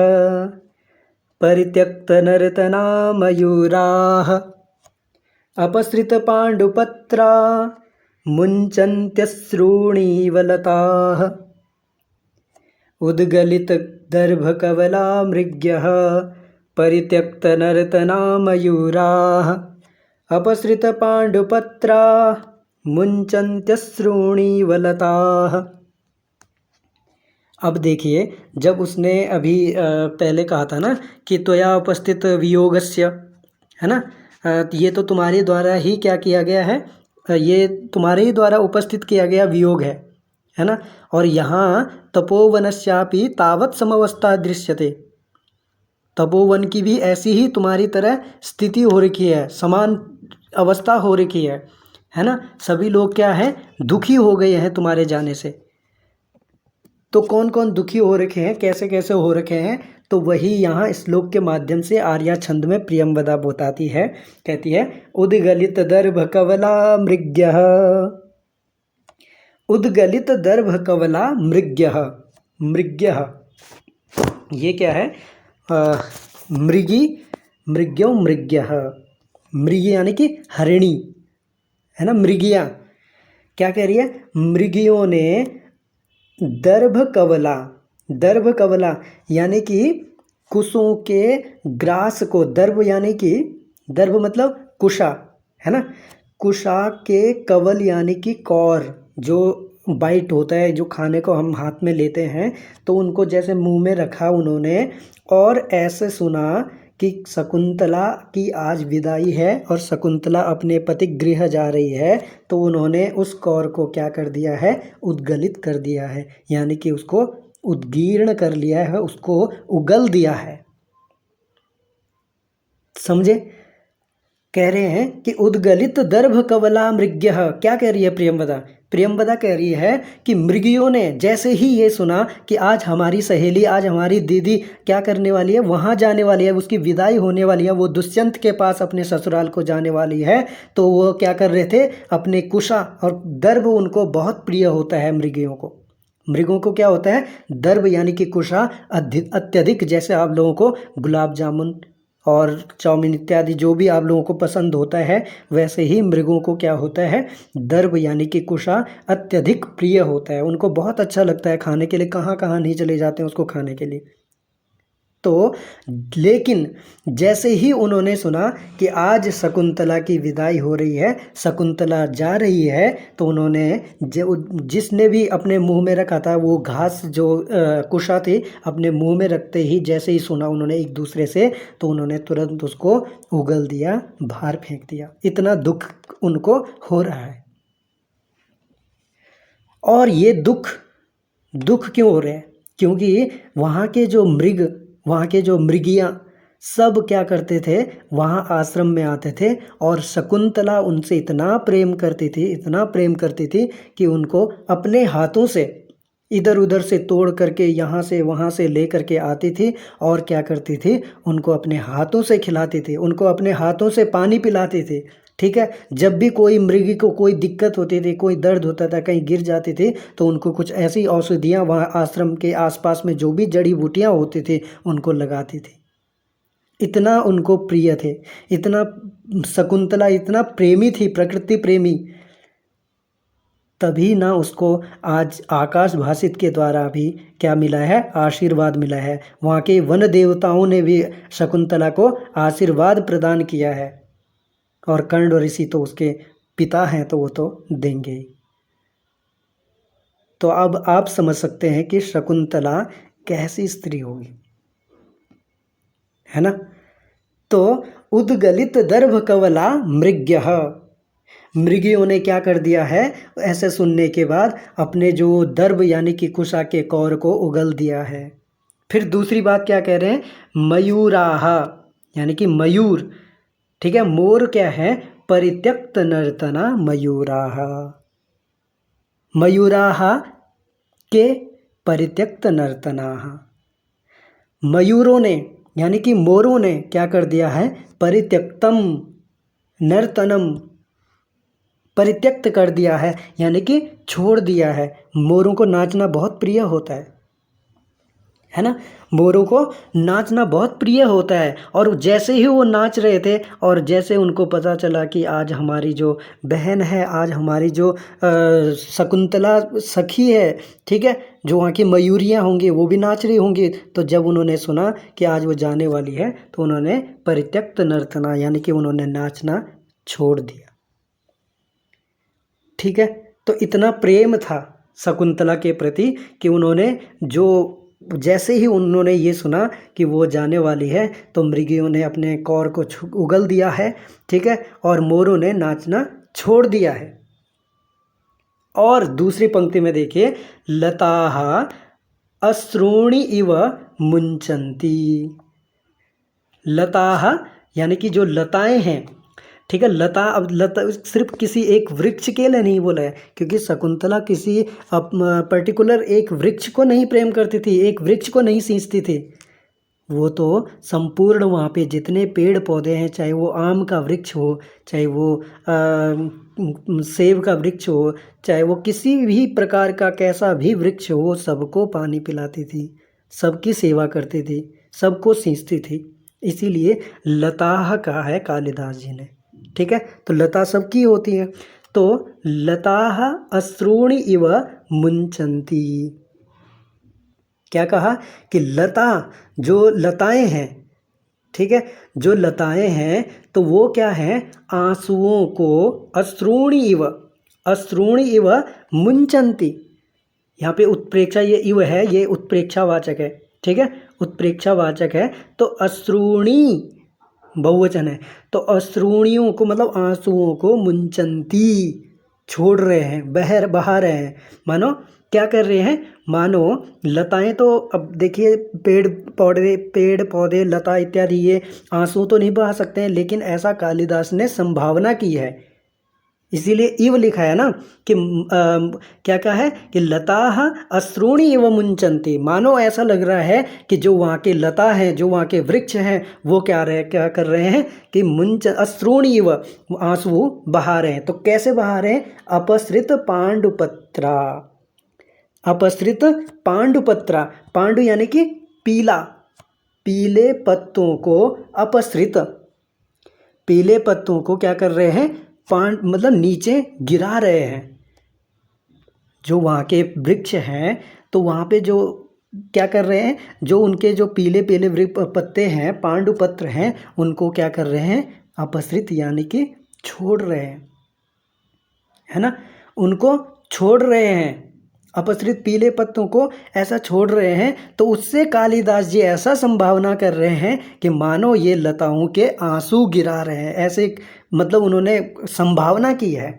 परित्यक्त नर्तना मयूराः अपसृत पाण्डुपत्रा मुञ्चन्त्यश्रूणीवलताः। उद्गलित दर्भकवला मृग्यः परित्यक्त नर्तना मयूराः अपसृत पाण्डुपत्रा मुञ्चन्त्यश्रूणीवलताः। अब देखिए, जब उसने अभी पहले कहा था ना कि त्वया उपस्थित वियोगस्य, है ना, ये तो तुम्हारे द्वारा ही क्या किया गया है? ये तुम्हारे ही द्वारा उपस्थित किया गया वियोग है ना। और यहाँ तपोवनस्यापि तावत् समवस्था दृश्यते, तपोवन की भी ऐसी ही तुम्हारी तरह स्थिति हो रखी है, समान अवस्था हो रखी है ना। सभी लोग क्या है? दुखी हो गए हैं तुम्हारे जाने से। तो कौन कौन दुखी हो रखे हैं, कैसे कैसे हो रखे हैं, तो वही यहाँ श्लोक के माध्यम से आर्या छंद में प्रियंवदा बताती है। कहती है उद्गलित दर्भ कवला मृग्यः। उद्गलित दर्भ कवला मृग्यः। मृग्यः ये क्या है? मृगी, मृग्यो मृग्यः। मृगी यानी कि हरिणी, है ना, मृगिया। क्या कह रही है? मृगियों ने दर्भ कवला, दर्भ कवला यानी कि कुशों के ग्रास को, दर्भ यानी कि दर्भ मतलब कुशा, है ना, कुशा के कवल यानी कि कौर, जो बाइट होता है, जो खाने को हम हाथ में लेते हैं, तो उनको जैसे मुंह में रखा उन्होंने, और ऐसे सुना कि शकुंतला की आज विदाई है और शकुंतला अपने पति गृह जा रही है, तो उन्होंने उस कौर को क्या कर दिया है? उद्गलित कर दिया है, यानी कि उसको उद्गीर्ण कर लिया है, उसको उगल दिया है। समझे? कह रहे हैं कि उद्गलित दर्भ कवला मृग्यः। क्या कह रही है प्रियंवदा? प्रियंवदा कह रही है कि मृगियों ने जैसे ही ये सुना कि आज हमारी सहेली, आज हमारी दीदी क्या करने वाली है, वहाँ जाने वाली है, उसकी विदाई होने वाली है, वो दुष्यंत के पास अपने ससुराल को जाने वाली है, तो वो क्या कर रहे थे, अपने कुशा और दर्भ उनको बहुत प्रिय होता है मृगियों को। मृगों को क्या होता है, दर्भ यानी कि कुशा अत्यधिक, जैसे आप लोगों को गुलाब जामुन और चाउमीन इत्यादि जो भी आप लोगों को पसंद होता है, वैसे ही मृगों को क्या होता है, दर्भ यानी कि कुशा अत्यधिक प्रिय होता है, उनको बहुत अच्छा लगता है खाने के लिए, कहाँ कहाँ नहीं चले जाते हैं उसको खाने के लिए। तो लेकिन जैसे ही उन्होंने सुना कि आज शकुंतला की विदाई हो रही है, शकुंतला जा रही है, तो उन्होंने जिसने भी अपने मुंह में रखा था वो घास जो कुशा थी, अपने मुंह में रखते ही जैसे ही सुना उन्होंने एक दूसरे से, तो उन्होंने तुरंत उसको उगल दिया, बाहर फेंक दिया। इतना दुख उनको हो रहा है। और ये दुख क्यों हो रहे हैं, क्योंकि वहाँ के जो मृगियाँ सब क्या करते थे, वहाँ आश्रम में आते थे और शकुंतला उनसे इतना प्रेम करती थी कि उनको अपने हाथों से इधर उधर से तोड़ करके यहाँ से वहाँ से ले करके आती थी और क्या करती थी, उनको अपने हाथों से खिलाती थी, उनको अपने हाथों से पानी पिलाती थी। ठीक है, जब भी कोई मृगी को कोई दिक्कत होती थी, कोई दर्द होता था, कहीं गिर जाती थी, तो उनको कुछ ऐसी औषधियाँ वहाँ आश्रम के आसपास में जो भी जड़ी बूटियाँ होती थी उनको लगाती थी। इतना उनको प्रिय थे, इतना शकुंतला इतना प्रेमी थी, प्रकृति प्रेमी, तभी ना उसको आज आकाश भाषित के द्वारा भी क्या मिला है, आशीर्वाद मिला है। वहाँ के वन देवताओं ने भी शकुंतला को आशीर्वाद प्रदान किया है, और कर्ण ऋषि तो उसके पिता हैं, तो वो तो देंगे ही। तो अब आप समझ सकते हैं कि शकुंतला कैसी स्त्री होगी, है ना। तो उद्गलित दर्भ कवला मृग्यः, मृगियों ने क्या कर दिया है, ऐसे सुनने के बाद अपने जो दर्भ यानी कि कुशा के कौर को उगल दिया है। फिर दूसरी बात क्या कह रहे हैं, मयूराह यानी कि मयूर, ठीक है, मोर क्या है, परित्यक्त नर्तना मयूराह, मयूराह के परित्यक्त नर्तनाः, मयूरों ने यानी कि मोरों ने क्या कर दिया है, परित्यक्तम नर्तनम, परित्यक्त कर दिया है यानी कि छोड़ दिया है। मोरों को नाचना बहुत प्रिय होता है ना, मोरों को नाचना बहुत प्रिय होता है। और जैसे ही वो नाच रहे थे और जैसे उनको पता चला कि आज हमारी जो बहन है, आज हमारी जो शकुंतला सखी है, ठीक है, जो वहाँ की मयूरियाँ होंगी वो भी नाच रही होंगी, तो जब उन्होंने सुना कि आज वो जाने वाली है, तो उन्होंने परित्यक्त नर्तना यानी कि उन्होंने नाचना छोड़ दिया। ठीक है, तो इतना प्रेम था शकुंतला के प्रति कि उन्होंने जैसे ही उन्होंने ये सुना कि वो जाने वाली है, तो मृगियों ने अपने कौर को उगल दिया है, ठीक है, और मोरों ने नाचना छोड़ दिया है। और दूसरी पंक्ति में देखिए, लताः अश्रूणि इव मुंचन्ति, लताः यानी कि जो लताएं हैं, ठीक है, लता, अब लता सिर्फ किसी एक वृक्ष के लिए नहीं बोला है, क्योंकि शकुंतला किसी पर्टिकुलर एक वृक्ष को नहीं प्रेम करती थी, एक वृक्ष को नहीं सींचती थी, वो तो संपूर्ण वहाँ पे जितने पेड़ पौधे हैं, चाहे वो आम का वृक्ष हो, चाहे वो सेब का वृक्ष हो, चाहे वो किसी भी प्रकार का कैसा भी वृक्ष हो, सबको पानी पिलाती थी, सबकी सेवा करती थी, सबको सींचती थी। इसीलिए लताः कहा है कालिदास जी ने। ठीक है, तो लता सबकी होती है। तो लताः अश्रूणि इव मुंचन्ति, क्या कहा कि लता, जो लताएं हैं, ठीक है, जो लताएं हैं तो वो क्या हैं, आंसुओं को अश्रूणि इव मुंचन्ति, यहाँ पे उत्प्रेक्षा, ये इव है, ये उत्प्रेक्षावाचक है, ठीक है, उत्प्रेक्षावाचक है। तो अश्रूणि बहुवचन है, तो अश्रूणियों को मतलब आंसुओं को मुंचन्ति छोड़ रहे हैं, बहा रहे हैं, मानो क्या कर रहे हैं, मानो लताएं, तो अब देखिए पेड़ पौधे लता इत्यादि ये आंसू तो नहीं बहा सकते हैं, लेकिन ऐसा कालिदास ने संभावना की है इसीलिए इव लिखा है ना कि क्या कहा है कि लताः अश्रूणि इव मुंचन्ति, मानो ऐसा लग रहा है कि जो वहाँ के लता हैं, जो वहाँ के वृक्ष हैं, वो क्या कर रहे हैं कि मुंच अश्रूणि इव, आंसू बहा रहे हैं। तो कैसे बहा रहे हैं? अपसृत पांडुपत्रा, अपसृत पांडुपत्रा, पांडु यानी कि पीला, पीले पत्तों को, अपसृत पीले पत्तों को क्या कर रहे हैं? मतलब नीचे गिरा रहे हैं। जो वहाँ के वृक्ष हैं तो वहाँ पे जो क्या कर रहे हैं, जो उनके जो पीले पीले पत्ते हैं, पांडुपत्र हैं, उनको क्या कर रहे हैं? अपसृत यानी कि छोड़ रहे हैं, है ना, उनको छोड़ रहे हैं। अपसृत पीले पत्तों को ऐसा छोड़ रहे हैं, तो उससे कालिदास जी ऐसा संभावना कर रहे हैं कि मानो ये लताओं के आंसू गिरा रहे हैं। ऐसे मतलब उन्होंने संभावना की है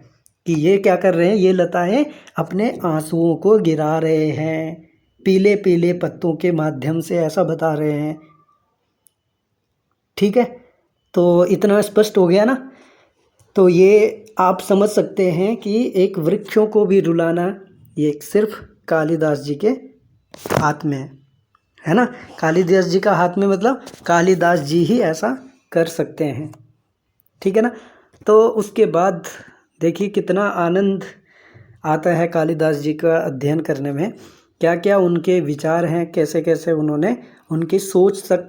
कि ये क्या कर रहे हैं, ये लताएं अपने आंसुओं को गिरा रहे हैं पीले पीले पत्तों के माध्यम से, ऐसा बता रहे हैं। ठीक है, तो इतना स्पष्ट हो गया ना। तो ये आप समझ सकते हैं कि एक वृक्षों को भी रुलाना ये सिर्फ कालिदास जी के हाथ में है ना। कालिदास जी का हाथ में मतलब कालिदास जी ही ऐसा कर सकते हैं। ठीक है ना। तो उसके बाद देखिए कितना आनंद आता है कालिदास जी का अध्ययन करने में, क्या क्या उनके विचार हैं, कैसे कैसे उन्होंने उनकी सोच तक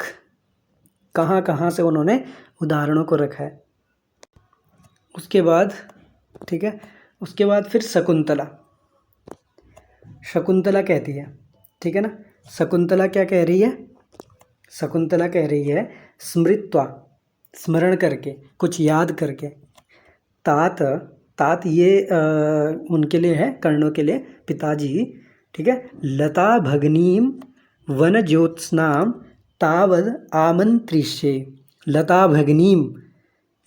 कहाँ कहाँ से उन्होंने उदाहरणों को रखा है। उसके बाद ठीक है, उसके बाद फिर शकुंतला, शकुंतला कहती है, ठीक है ना। शकुंतला क्या कह रही है? शकुंतला कह रही है स्मृत्वा, स्मरण करके, कुछ याद करके, तात, तात ये उनके लिए है, कर्णों के लिए, पिताजी, ठीक है। लता भगनीम वन ज्योत्स्नाम तावद आमंत्रिष्ये, लता भगनीम,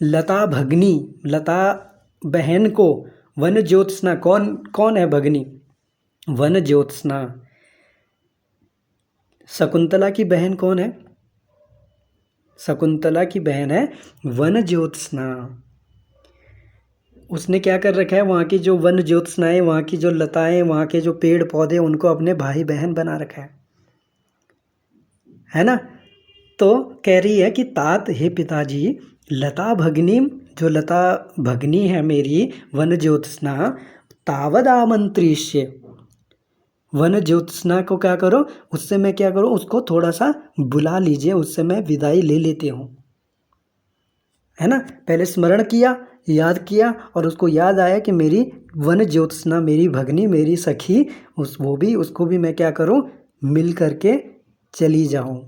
लता भगनी, लता बहन को, वन ज्योत्स्ना, कौन कौन है भगनी? वन ज्योत्स्ना। शकुंतला की बहन कौन है? शकुंतला की बहन है वन ज्योत्स्ना। उसने क्या कर रखा है? वहाँ की जो वन ज्योत्स्नाएं, वहाँ की जो लताएं, वहाँ के जो पेड़ पौधे, उनको अपने भाई बहन बना रखा है ना। तो कह रही है कि तात, हे पिताजी, लता भगनीम, जो लता भगनी है मेरी, वन ज्योत्स्ना, तावद आमंत्रिष्य, वन ज्योत्स्ना को क्या करो, उससे मैं क्या करूँ, उसको थोड़ा सा बुला लीजिए, उससे मैं विदाई ले लेती हूँ, है ना। पहले स्मरण किया, याद किया, और उसको याद आया कि मेरी वन ज्योत्स्ना, मेरी भगनी, मेरी सखी, उसको भी मैं क्या करूँ, मिल करके चली जाऊँ,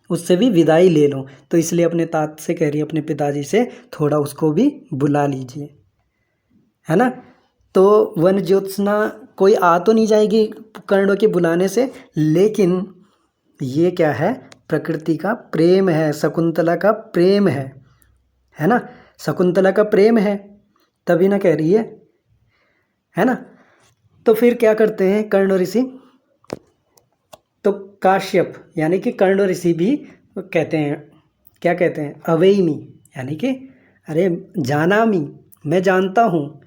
उससे भी विदाई ले लूँ। तो इसलिए अपने तात से कह रही है, अपने पिताजी से, थोड़ा उसको भी बुला लीजिए, है ना। तो वन ज्योत्स्ना कोई आ तो नहीं जाएगी कर्णों के बुलाने से, लेकिन ये क्या है, प्रकृति का प्रेम है, शकुंतला का प्रेम है ना। शकुंतला का प्रेम है, तभी ना कह रही है ना। तो फिर क्या करते हैं कर्ण ऋषि? तो काश्यप यानी कि कर्ण ऋषि भी कहते हैं, क्या कहते हैं? अवेयमी यानी कि अरे जानामी, मैं जानता हूँ,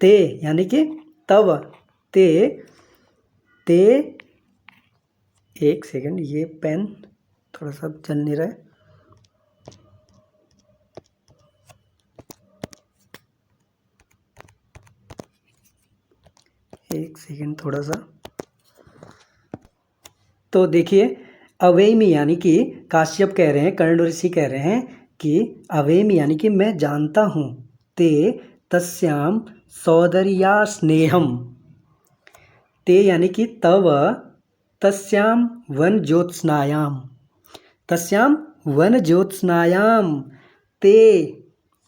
ते यानी कि तव, ते, एक सेकंड, ये पेन थोड़ा सा चल नहीं रहा है, एक सेकंड थोड़ा सा। तो देखिए अवेमी यानी कि काश्यप कह रहे हैं, कर्ण ऋषि कह रहे हैं कि अवेमी यानी कि मैं जानता हूँ, ते तस्याम सौदर्या स्नेहम, ते यानी कि तव, तस्याम वन ज्योत्स्नायाम, तस्याम वन ज्योत्स्नायाम, ते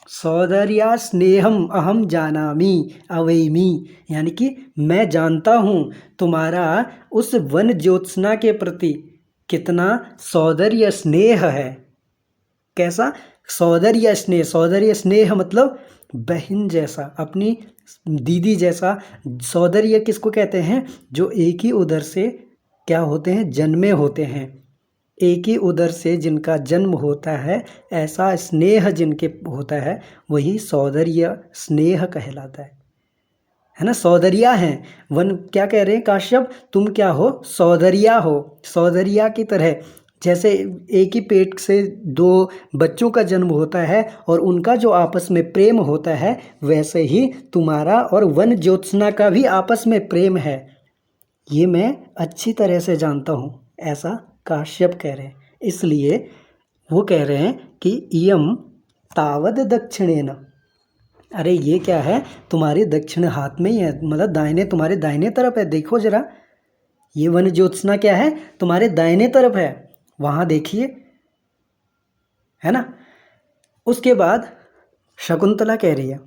सौदर्या स्नेहम अहम जानामि अवेमी, यानी कि मैं जानता हूँ तुम्हारा उस वन ज्योत्स्ना के प्रति कितना सौदर्य स्नेह है। कैसा सौदर्य स्नेह? सौदर्य स्नेह मतलब बहन जैसा, अपनी दीदी जैसा। सौदर्य किसको कहते हैं? जो एक ही उदर से क्या होते हैं, जन्मे होते हैं, एक ही उदर से जिनका जन्म होता है, ऐसा स्नेह जिनके होता है, वही सौंदर्य स्नेह कहलाता है ना। सौंदर्या हैं वन, क्या कह रहे हैं काश्यप, तुम क्या हो, सौंदर्या हो, सौंदर्या की तरह। जैसे एक ही पेट से दो बच्चों का जन्म होता है और उनका जो आपस में प्रेम होता है, वैसे ही तुम्हारा और वन ज्योत्सना का भी आपस में प्रेम है, ये मैं अच्छी तरह से जानता हूँ, ऐसा काश्यप कह रहे हैं। इसलिए वो कह रहे हैं कि इयम तावद दक्षिणेन, अरे ये क्या है, तुम्हारे दक्षिण हाथ में ही है, मतलब दाहिने, तुम्हारे दाहिने तरफ है, देखो जरा, ये वन ज्योत्सना क्या है, तुम्हारे दाहिने तरफ है, वहाँ देखिए, है ना। उसके बाद शकुंतला कह रही है,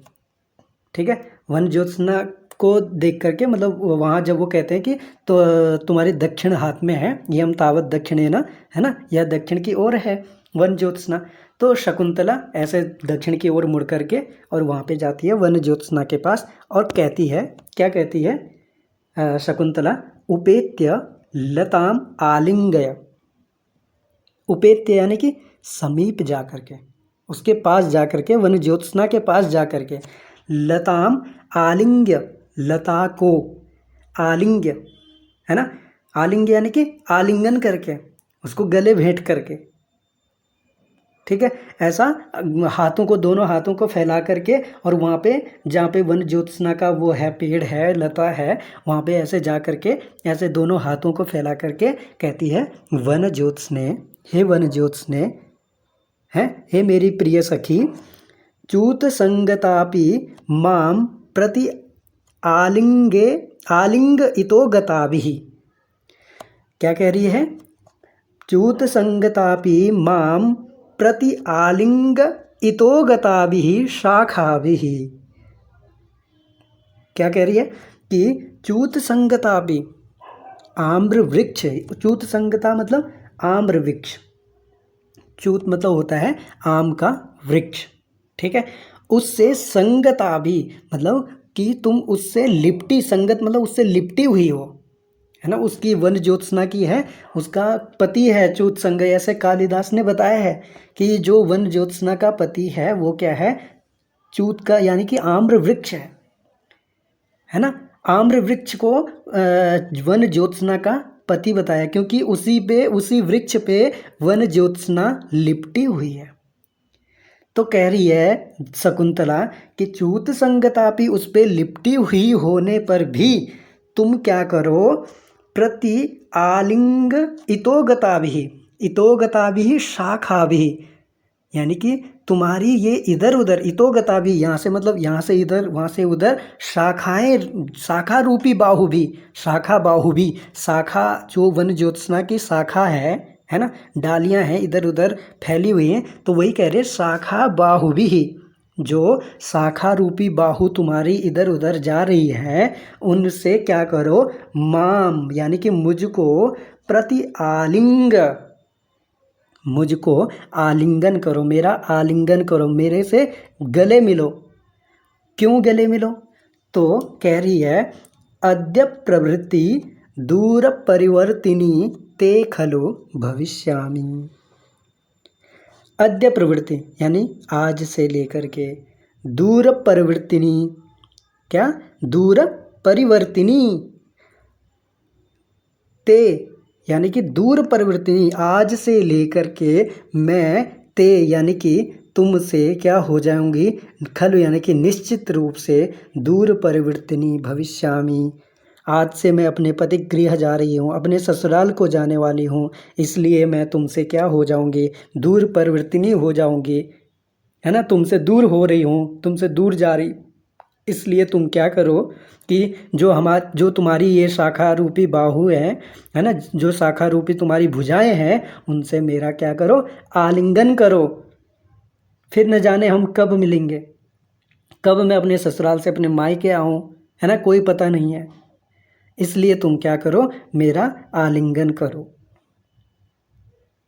ठीक है, वन ज्योत्सना को देख करके, मतलब वहाँ जब वो कहते हैं कि तो तुम्हारे दक्षिण हाथ में है, ये हम तावत दक्षिणे ना, है ना, यह दक्षिण की ओर है वन ज्योत्सना। तो शकुंतला ऐसे दक्षिण की ओर मुड़ करके और वहाँ पे जाती है वन ज्योत्सना के पास और कहती है, क्या कहती है शकुंतला, उपेत्य लताम आलिंगय, उपेत्य यानी कि समीप जा करके, उसके पास जा करके, वन ज्योत्सना के पास जा करके, लताम आलिंग्य, लता को आलिंग्य, है ना, आलिंग्य यानी कि आलिंगन करके, उसको गले भेंट करके, ठीक है, ऐसा हाथों को, दोनों हाथों को फैला करके, और वहाँ पे जहाँ पे वन ज्योत्सना का वो है, पेड़ है, लता है, वहाँ पे ऐसे जा करके, ऐसे दोनों हाथों को फैला करके कहती है, वन ज्योत्सने, हे वन ज्योत्सने, है, हे मेरी प्रिय सखी, च्यूत संगतापि माम प्रति आलिंगे, आलिंग इतो गताभिः, क्या कह रही है, च्यूत संगतापि माम प्रति आलिंग इतो गताभिः शाखाभिः, क्या कह रही है कि च्यूत संगतापि, आम्र वृक्ष, च्यूत संगता मतलब आम्र वृक्ष, च्यूत मतलब होता है आम का वृक्ष, ठीक है, उससे संगता भी मतलब कि तुम उससे लिपटी, संगत मतलब उससे लिपटी हुई हो, है ना, उसकी वन ज्योत्सना की है, उसका पति है च्यूत संग, ऐसे कालिदास ने बताया है कि जो वन ज्योत्सना का पति है वो क्या है, च्यूत का यानी कि आम्र वृक्ष है ना। आम्र वृक्ष को वन ज्योत्सना का पति बताया, क्योंकि उसी पे, उसी वृक्ष पे वन ज्योत्सना लिपटी हुई है। तो कह रही है शकुंतला कि च्यूत संगतापि, उस पे लिपटी हुई होने पर भी तुम क्या करो, प्रति आलिंग इतोगताभिः, इतोगताभिः शाखाभिः, यानी कि तुम्हारी ये इधर उधर, इतोगता भी यहाँ से मतलब यहाँ से इधर, वहाँ से उधर, शाखाएं, शाखा रूपी बाहु भी, शाखा बाहु भी, शाखा जो वन ज्योत्सना की शाखा है ना, डालियाँ हैं इधर उधर फैली हुई हैं, तो वही कह रहे शाखा बाहु भी, जो शाखा रूपी बाहु तुम्हारी इधर उधर जा रही है, उनसे क्या करो, माम यानी कि मुझको, प्रति आलिंग, मुझको आलिंगन करो, मेरा आलिंगन करो, मेरे से गले मिलो। क्यों गले मिलो, तो कह रही है, अद्य प्रवृत्ति दूर परिवर्तिनी ते खलु भविष्यामि, अद्य प्रवृत्ति यानी आज से लेकर के, दूर परिवर्तिनी, क्या, दूर परिवर्तिनी, ते यानी कि दूर परिवर्तिनी, आज से लेकर के मैं, ते यानी कि तुमसे क्या हो जाऊंगी, खलु यानी कि निश्चित रूप से, दूर परिवर्तिनी भविष्यामि, आज से मैं अपने पति गृह जा रही हूँ, अपने ससुराल को जाने वाली हूँ, इसलिए मैं तुमसे क्या हो जाऊंगी, दूर परिवर्तिनी हो जाऊंगी, है ना, तुमसे दूर हो रही हूँ, तुमसे दूर जा रही, इसलिए तुम क्या करो कि जो तुम्हारी ये शाखा रूपी बाहु है ना, जो शाखा रूपी तुम्हारी भुजाएं हैं, उनसे मेरा क्या करो, आलिंगन करो, फिर न जाने हम कब मिलेंगे, कब मैं अपने ससुराल से अपने मायके आऊँ, है ना, कोई पता नहीं है, इसलिए तुम क्या करो, मेरा आलिंगन करो।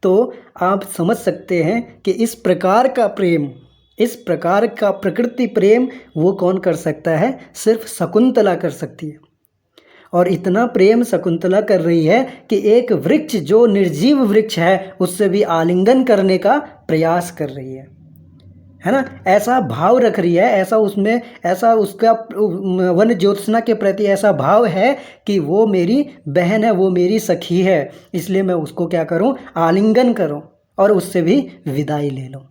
तो आप समझ सकते हैं कि इस प्रकार का प्रेम, इस प्रकार का प्रकृति प्रेम वो कौन कर सकता है, सिर्फ शकुंतला कर सकती है। और इतना प्रेम शकुंतला कर रही है कि एक वृक्ष जो निर्जीव वृक्ष है उससे भी आलिंगन करने का प्रयास कर रही है ना। ऐसा भाव रख रही है, ऐसा उसमें ऐसा उसका वन ज्योत्सना के प्रति ऐसा भाव है कि वो मेरी बहन है, वो मेरी सखी है, इसलिए मैं उसको क्या करूं, आलिंगन करूं और उससे भी विदाई ले लूं।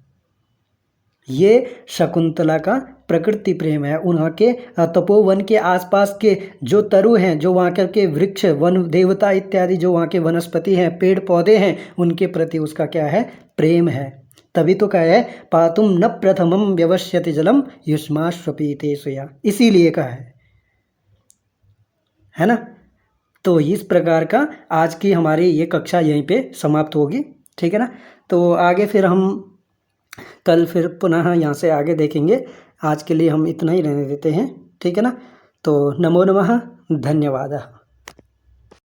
ये शकुंतला का प्रकृति प्रेम है। वहाँ के तपोवन के आसपास के जो तरु हैं, जो वहाँ के वृक्ष, वन देवता इत्यादि जो वहाँ के वनस्पति हैं, पेड़ पौधे हैं, उनके प्रति उसका क्या है, प्रेम है। तभी तो कहा है पातुम न प्रथमम व्यवस्यति जलम युष्माश्वपीते सुया, इसीलिए कहा है ना। तो इस प्रकार का आज की हमारी ये कक्षा यहीं पे समाप्त होगी, ठीक है ना। तो आगे फिर हम कल फिर पुनः यहाँ से आगे देखेंगे। आज के लिए हम इतना ही रहने देते हैं, ठीक है ना। तो नमो नमः, धन्यवाद।